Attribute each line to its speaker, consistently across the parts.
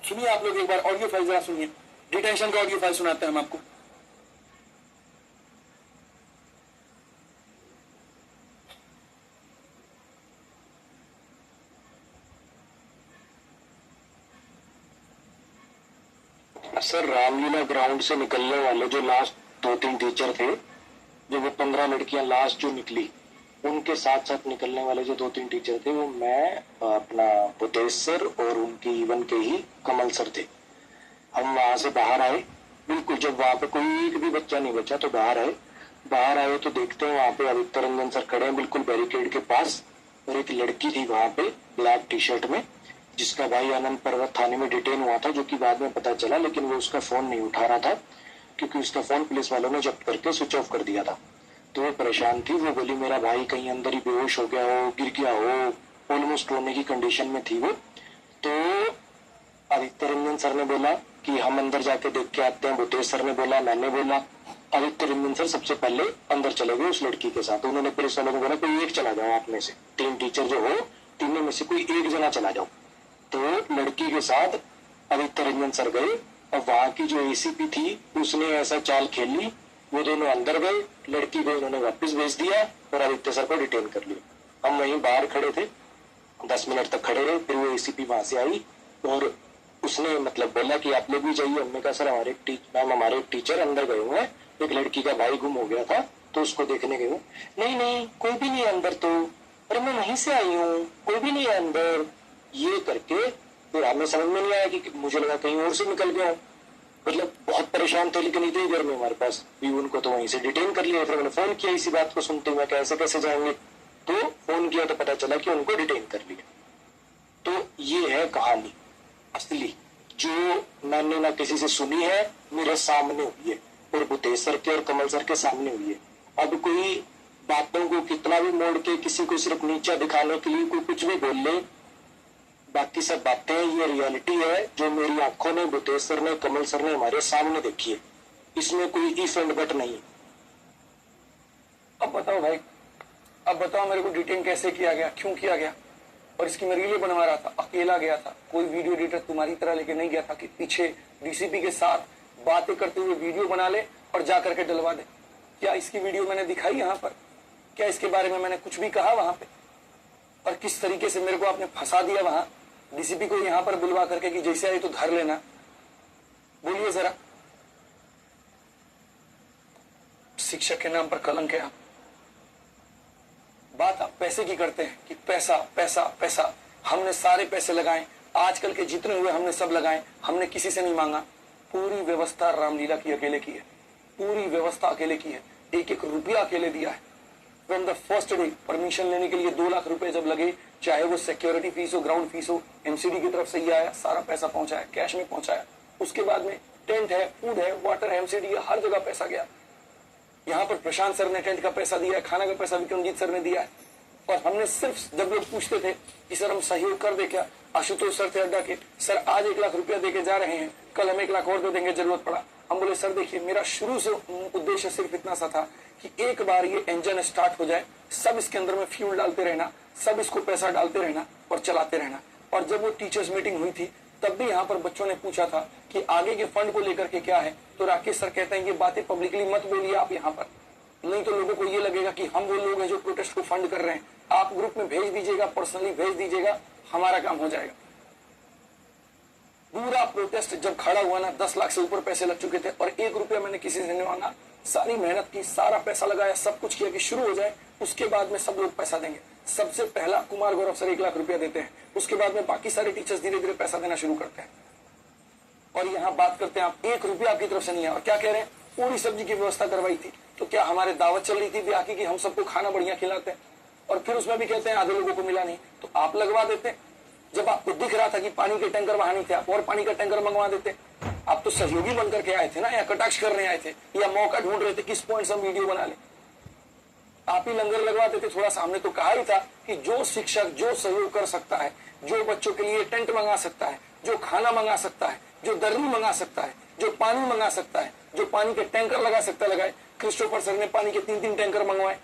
Speaker 1: सुनिए आप लोग एक बार ऑडियो फाइल जरा सुनिए, डिटेंशन का ऑडियो फाइल सुनाते हैं हम आपको।
Speaker 2: सर, रामलीला ग्राउंड से निकलने वाले जो लास्ट 2-3 टीचर थे, जो वो 15 लड़कियां लास्ट जो निकली, उनके साथ साथ निकलने वाले जो 2-3 टीचर थे, वो मैं, अपना भूतेश सर और उनके इवन के ही कमल सर थे। हम वहां से बाहर आए, बिल्कुल जब वहां पे कोई एक भी बच्चा नहीं बचा तो बाहर आए। बाहर आए तो देखते हैं वहां पे आदित्य रंजन सर खड़े हैं बिल्कुल बैरिकेड के पास, और एक लड़की थी वहां पे ब्लैक टी शर्ट में, जिसका भाई आनंद पर्वत थाने में डिटेन हुआ था, जो कि बाद में पता चला, लेकिन वो उसका फोन नहीं उठा रहा था क्योंकि उसका फोन पुलिस वालों ने जब्त करके स्विच ऑफ कर दिया था। तो वो परेशान थी, वो बोली मेरा भाई कहीं अंदर ही बेहोश हो गया हो, गिर गया हो, ऑलमोस्ट रोने की कंडीशन में थी वो। तो आदित्य रंजन सर ने बोला कि हम अंदर जाके देख के आते हैं, भूतेश सर ने बोला, मैंने बोला। आदित्य रंजन सर सबसे पहले अंदर चले गए उस लड़की के साथ। उन्होंने पुलिस वालों को बोला कोई एक चला जाओ, आप में से 3 टीचर जो हो, तीनों में से कोई एक जना चला जाओ। तो लड़की के साथ आदित्य रंजन सर गए, और वहां की जो एसीपी थी उसने ऐसा चाल खेल ली, वो दोनों अंदर गए, लड़की को उन्होंने वापस भेज दिया और आदित्य सर को डिटेन कर लिया। हम वहीं बाहर खड़े थे, 10 मिनट तक खड़े रहे, फिर वो एसीपी वहां से आई और उसने मतलब बोला कि आप लोग भी जाइए। हमने कहा सर हमारे एक टीचर अंदर गए हुए हैं, एक लड़की का भाई गुम हो गया था तो उसको देखने गए। नहीं नहीं कोई भी नहीं है अंदर, तो अरे मैं वहीं से आई हूँ, कोई भी नहीं है अंदर, ये करके फिर हमें समझ में नहीं आया कि मुझे लगा कहीं और से निकल गया। मतलब बहुत परेशान थे, लेकिन इतनी देर में हमारे पास भी उनको तो वहीं से डिटेन कर लिया। फिर मैंने फोन किया इसी बात को सुनते हुए, कैसे कैसे जाएंगे, तो फोन किया तो पता चला कि उनको डिटेन कर लिया। तो ये है कहानी असली, जो मैंने ना किसी से सुनी है, मेरे सामने हुई है, और भूतेश सर के और कमल सर के सामने हुई है। अब कोई बातों को कितना भी मोड़ के किसी को सिर्फ नीचा दिखाने के लिए कोई कुछ भी बोल ले, बाकी सब बातें ये रियलिटी है जो मेरी आंखों ने, भूतेश सर ने, कमल सर ने हमारे सामने देखी है। इसमें कोई इफ एंड बट नहीं।
Speaker 1: अब बताओ भाई, अब बताओ मेरे को डिटेन कैसे किया गया, क्यों किया गया? और इसकी मैं रीलें बनवा रहा था, अकेला गया था, कोई वीडियो एडिटर तुम्हारी तरह लेके नहीं गया था कि पीछे डीसीपी के साथ बातें करते हुए वीडियो बना ले और जा करके डलवा दे। क्या इसकी वीडियो मैंने दिखाई यहाँ पर? क्या इसके बारे में मैंने कुछ भी कहा वहां पे? और किस तरीके से मेरे को आपने फंसा दिया वहां डीसीपी को यहाँ पर बुलवा करके कि जैसे आई तो धर लेना? बोलिए जरा। शिक्षक के नाम पर कलंक है। आप बात आप पैसे की करते हैं कि पैसा पैसा पैसा। हमने सारे पैसे लगाए, आजकल के जितने हुए हमने सब लगाए, हमने किसी से नहीं मांगा। पूरी व्यवस्था रामलीला की अकेले की है, पूरी व्यवस्था अकेले की है, एक एक रुपया अकेले दिया है। From the first day permission लेने के लिए 2 लाख रुपए जब लगे, चाहे वो सिक्योरिटी फीस हो, ग्राउंड फीस हो, एमसीडी की तरफ से ही आया, सारा पैसा पहुंचाया, कैश में पहुंचाया। उसके बाद में टेंट है, फूड है, वाटर है, एमसीडी है, हर जगह पैसा गया। यहाँ पर प्रशांत सर ने टेंट का पैसा दिया है, खाना का पैसा विक्रमजीत सर ने दिया है। और हमने सिर्फ जब लोग पूछते थे कि सर हम सहयोग कर दे क्या, आशुतोष सर थे अड्डा के, सर आज 1 लाख रुपया देके जा रहे हैं, कल हम 1 लाख और दे देंगे जरूरत पड़ा। हम बोले सर देखिए, मेरा शुरू से उद्देश्य सिर्फ इतना सा था कि एक बार ये इंजन स्टार्ट हो जाए, सब इसके अंदर में फ्यूल डालते रहना, सब इसको पैसा डालते रहना और चलाते रहना। और जब वो टीचर्स मीटिंग हुई थी तब भी यहाँ पर बच्चों ने पूछा था कि आगे के फंड को लेकर के क्या है, तो राकेश सर कहते हैं ये बातें पब्लिकली मत बोलिए आप यहाँ पर, नहीं तो लोगों को ये लगेगा कि हम वो लोग हैं जो प्रोटेस्ट को फंड कर रहे हैं। आप ग्रुप में भेज दीजिएगा, पर्सनली भेज दीजिएगा, हमारा काम हो जाएगा। पूरा प्रोटेस्ट जब खड़ा हुआ ना, 10 लाख से ऊपर पैसे लग चुके थे और 1 रुपया मैंने किसी से नहीं मांगा। सारी मेहनत की, सारा पैसा लगाया, सब कुछ किया कि शुरू हो जाए, उसके बाद में सब लोग पैसा देंगे। सबसे पहला कुमार गौरव सर 1 लाख रुपया देते हैं, उसके बाद में बाकी सारे टीचर्स धीरे धीरे पैसा देना शुरू करते हैं। और यहाँ बात करते हैं आप 1 रुपया आपकी तरफ से नहीं है। और क्या कह रहे हैं, पूरी सब्जी की व्यवस्था करवाई थी, तो क्या हमारे दावत चल रही थी ब्याह की कि हम सबको खाना बढ़िया खिलाते हैं? और फिर उसमें भी कहते हैं आधे लोगों को मिला नहीं, तो आप लगवा देते। जब आपको दिख रहा था कि पानी के टैंकर वहां नहीं थे, आप और पानी का टैंकर मंगवा देते। आप तो सहयोगी बनकर के आए थे ना, या कटाक्ष करने आए थे, या मौका ढूंढ रहे थे किस पॉइंट से हम वीडियो बना ले। आप ही लंगर लगवा देते थोड़ा सा। हमने तो कहा ही था कि जो शिक्षक जो सहयोग कर सकता है, जो बच्चों के लिए टेंट मंगा सकता है, जो खाना मंगा सकता है, जो दर्री मंगा सकता है, जो पानी मंगा सकता है, जो पानी के टैंकर लगा सकता है, लगाए। क्रिस्टोफर सर ने पानी के 3-3 टैंकर मंगवाए,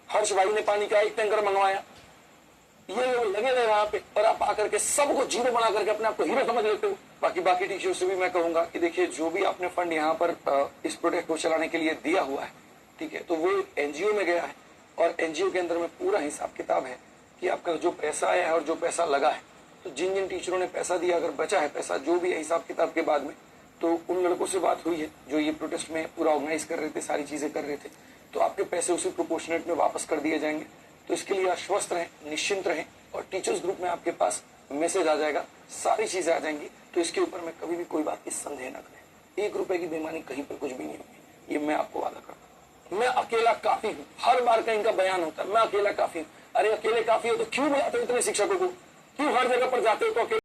Speaker 1: हर्ष भाई ने पानी का 1 टैंकर मंगवाया। ये लोग लगे रहे वहां पे और आप आकर के सबको जीरो बना करके अपने आप को हीरो समझ लेते हो। बाकी टीचर से भी मैं कहूंगा कि देखिए जो भी आपने फंड यहाँ पर इस प्रोजेक्ट को चलाने के लिए दिया हुआ है, ठीक है, तो वो एनजीओ में गया है और एनजीओ के अंदर में पूरा हिसाब किताब है कि आपका जो पैसा आया है और जो पैसा लगा है। तो जिन जिन टीचरों ने पैसा दिया, अगर बचा है पैसा जो भी है हिसाब किताब के बाद में, तो उन लड़कों से बात हुई है जो ये प्रोटेस्ट में पूरा ऑर्गेनाइज कर रहे थे, सारी चीजें कर रहे थे, तो आपके पैसे उसी प्रोपोर्शनेट में वापस कर दिए जाएंगे। तो इसके लिए आश्वस्त रहें, निश्चिंत रहें और टीचर्स ग्रुप में आपके पास मैसेज आ जाएगा, सारी चीजें आ जाएंगी। तो इसके ऊपर में कभी भी कोई बात की संदेह न करें। 1 रुपए की बेईमानी कहीं पर कुछ भी नहीं होगी, ये मैं आपको वादा करता हूँ। मैं अकेला काफी हूँ, हर बार का इनका बयान होता है मैं अकेला काफी हूँ। अरे अकेले काफी हो तो क्यों बुलाते हो इतने शिक्षकों को, क्यों हर जगह पर जाते हो तो अकेले